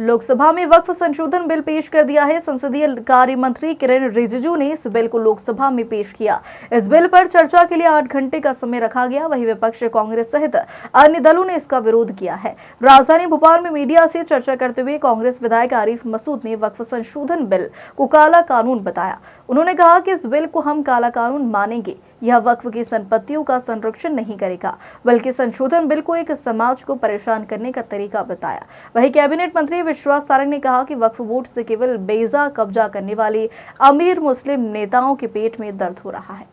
लोकसभा में वक्फ संशोधन बिल पेश कर दिया है। संसदीय कार्य मंत्री किरेन रिजिजू ने इस बिल को लोकसभा में पेश किया। इस बिल पर चर्चा के लिए 8 घंटे का समय रखा गया। वहीं विपक्ष कांग्रेस सहित अन्य दलों ने इसका विरोध किया है। राजधानी भोपाल में मीडिया से चर्चा करते हुए कांग्रेस विधायक आरिफ मसूद ने वक्फ संशोधन बिल को काला कानून बताया। उन्होंने कहा कि इस बिल को हम काला कानून मानेंगे। यह वक्फ की संपत्तियों का संरक्षण नहीं करेगा, बल्कि संशोधन बिल को एक समाज को परेशान करने का तरीका बताया। वहीं कैबिनेट मंत्री विश्वास सारंग ने कहा कि वक्फ बोर्ड से केवल बेजा कब्जा करने वाले अमीर मुस्लिम नेताओं के पेट में दर्द हो रहा है।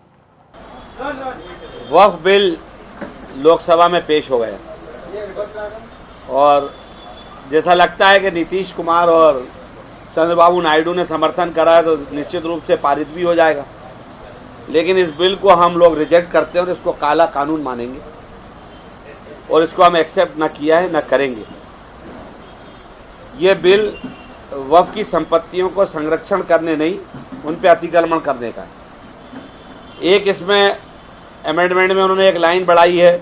वक्फ बिल लोकसभा में पेश हो गया और जैसा लगता है कि नीतीश कुमार और चंद्रबाबू नायडू ने समर्थन करा है तो निश्चित रूप से पारित भी हो जाएगा। लेकिन इस बिल को हम लोग रिजेक्ट करते हैं और इसको काला कानून मानेंगे और इसको हम एक्सेप्ट ना किया है ना करेंगे। ये बिल वक्फ की संपत्तियों को संरक्षण करने नहीं, उन पे अतिक्रमण करने का है। एक इसमें अमेंडमेंट में उन्होंने एक लाइन बढ़ाई है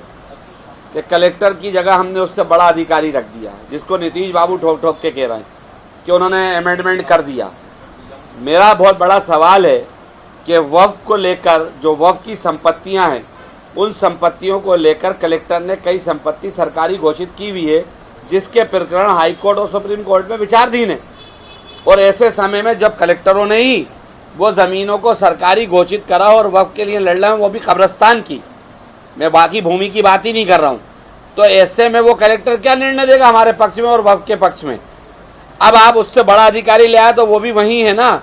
कि कलेक्टर की जगह हमने उससे बड़ा अधिकारी रख दिया, जिसको नीतीश बाबू ठोक ठोक के कह रहे हैं कि उन्होंने अमेंडमेंट कर दिया। मेरा बहुत बड़ा सवाल है कि वक्फ को लेकर जो वक्फ की संपत्तियां हैं, उन संपत्तियों को लेकर कलेक्टर ने कई संपत्ति सरकारी घोषित की हुई है, जिसके प्रकरण हाई कोर्ट और सुप्रीम कोर्ट में विचाराधीन है। और ऐसे समय में जब कलेक्टरों ने ही वो ज़मीनों को सरकारी घोषित करा और वक्फ के लिए लड़ रहे हैं, वो भी कब्रिस्तान की, मैं बाकी भूमि की बात ही नहीं कर रहा हूँ, तो ऐसे में वो कलेक्टर क्या निर्णय देगा हमारे पक्ष में और वक्फ के पक्ष में? अब आप उससे बड़ा अधिकारी ले आए तो वो भी वही है ना।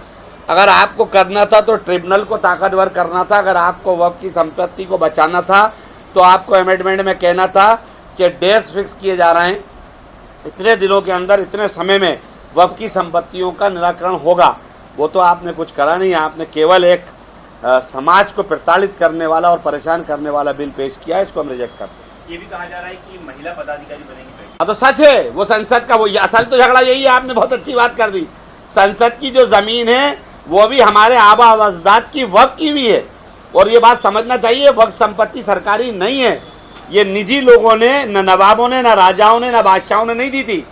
अगर आपको करना था तो ट्रिब्यूनल को ताकतवर करना था। अगर आपको वक्फ की संपत्ति को बचाना था तो आपको अमेंडमेंट में कहना था कि डेज फिक्स किए जा रहे हैं, इतने दिनों के अंदर इतने समय में वक्फ की संपत्तियों का निराकरण होगा। वो तो आपने कुछ करा नहीं। आपने केवल एक समाज को प्रताड़ित करने वाला और परेशान करने वाला बिल पेश किया है। इसको हम रिजेक्ट करते हैं। ये भी कहा जा रहा है कि महिला पदाधिकारी बनेंगी। हाँ तो सच है, वो संसद का वो असल तो झगड़ा यही है। आपने बहुत अच्छी बात कर दी। संसद की जो जमीन है वो भी हमारे आबा अजदाद की वक्फ की भी है। और ये बात समझना चाहिए, वक्फ संपत्ति सरकारी नहीं है। ये निजी लोगों ने, न नवाबों ने, न राजाओं ने, न बादशाहों ने नहीं दी थी।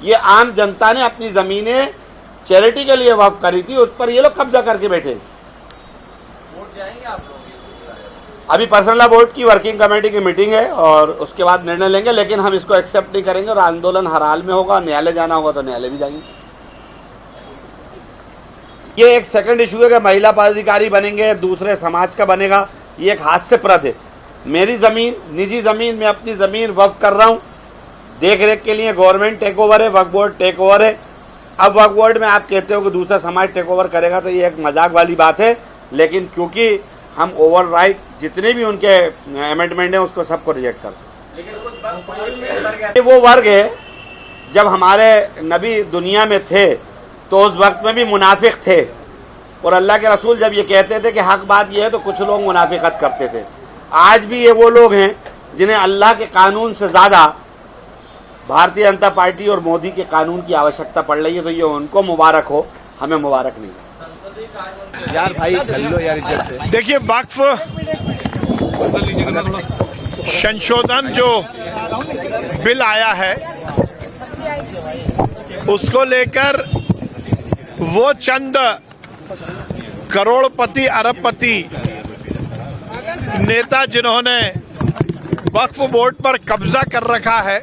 ये आम जनता ने अपनी ज़मीनें चैरिटी के लिए वक्फ करी थी, उस पर ये लोग कब्जा करके बैठे। वोट जाएंगे आप लोग? अभी पर्सनल लॉ बोर्ड की वर्किंग कमेटी की मीटिंग है और उसके बाद निर्णय लेंगे। लेकिन हम इसको एक्सेप्ट नहीं करेंगे और आंदोलन हर हाल में होगा। न्यायालय जाना होगा तो न्यायालय भी जाएंगे। ये एक सेकंड इशू है कि महिला पदाधिकारी बनेंगे, दूसरे समाज का बनेगा। ये एक हास्यप्रद है। मेरी ज़मीन, निजी ज़मीन, मैं अपनी ज़मीन वक्फ कर रहा हूँ, देख रेख के लिए गवर्नमेंट टेक ओवर है, वक्फ बोर्ड टेक ओवर है। अब वक्फ बोर्ड में आप कहते हो कि दूसरा समाज टेक ओवर करेगा, तो ये एक मजाक वाली बात है। लेकिन क्योंकि हम ओवरराइट जितने भी उनके अमेंडमेंट हैं उसको सबको रिजेक्ट करते हैं। वो वर्ग है, जब हमारे नबी दुनिया में थे तो उस वक्त में भी मुनाफिक थे और अल्लाह के रसूल जब ये कहते थे कि हक बात ये है तो कुछ लोग मुनाफिकत करते थे। आज भी ये वो लोग हैं जिन्हें अल्लाह के कानून से ज़्यादा भारतीय जनता पार्टी और मोदी के कानून की आवश्यकता पड़ रही है। तो ये उनको मुबारक हो, हमें मुबारक नहीं। यार भाई लो यार इज्जत से। देखिए, वक्फ संशोधन जो बिल आया है उसको लेकर वो चंद करोड़पति अरबपति नेता जिन्होंने वक्फ बोर्ड पर कब्जा कर रखा है,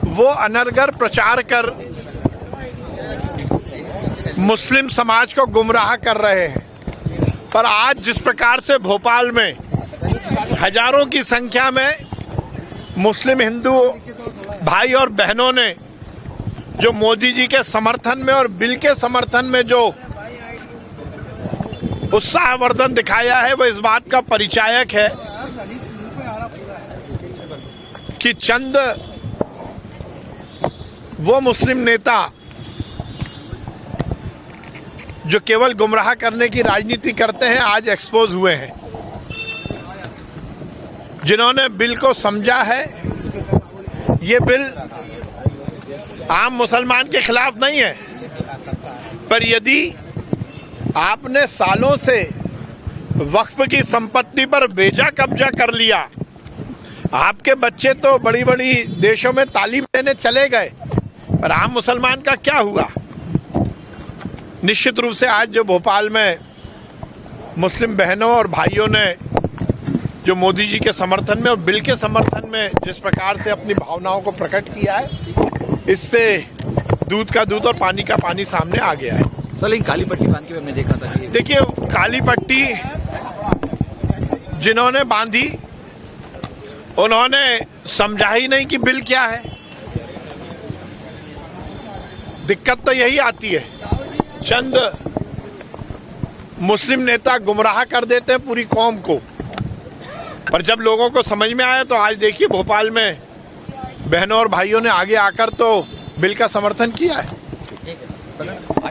वो अनर्गल प्रचार कर मुस्लिम समाज को गुमराह कर रहे हैं। पर आज जिस प्रकार से भोपाल में हजारों की संख्या में मुस्लिम हिंदू भाई और बहनों ने जो मोदी जी के समर्थन में और बिल के समर्थन में जो उत्साहवर्धन दिखाया है, वो इस बात का परिचायक है कि चंद वो मुस्लिम नेता जो केवल गुमराह करने की राजनीति करते हैं, आज एक्सपोज हुए हैं। जिन्होंने बिल को समझा है, ये बिल आम मुसलमान के खिलाफ नहीं है, पर यदि आपने सालों से वक्फ की संपत्ति पर बेजा कब्जा कर लिया, आपके बच्चे तो बड़ी बड़ी देशों में तालीम लेने चले गए, पर आम मुसलमान का क्या हुआ? निश्चित रूप से आज जो भोपाल में मुस्लिम बहनों और भाइयों ने जो मोदी जी के समर्थन में और बिल के समर्थन में जिस प्रकार से अपनी भावनाओं को प्रकट किया है, इससे दूध का दूध और पानी का पानी सामने आ गया है। सर लेकिन काली पट्टी बांध के हमने देखा था कि देखिए, काली पट्टी जिन्होंने बांधी उन्होंने समझा ही नहीं कि बिल क्या है। दिक्कत तो यही आती है, चंद मुस्लिम नेता गुमराह कर देते हैं पूरी कौम को, पर जब लोगों को समझ में आया तो आज देखिए भोपाल में बहनों और भाइयों ने आगे आकर तो बिल का समर्थन किया है।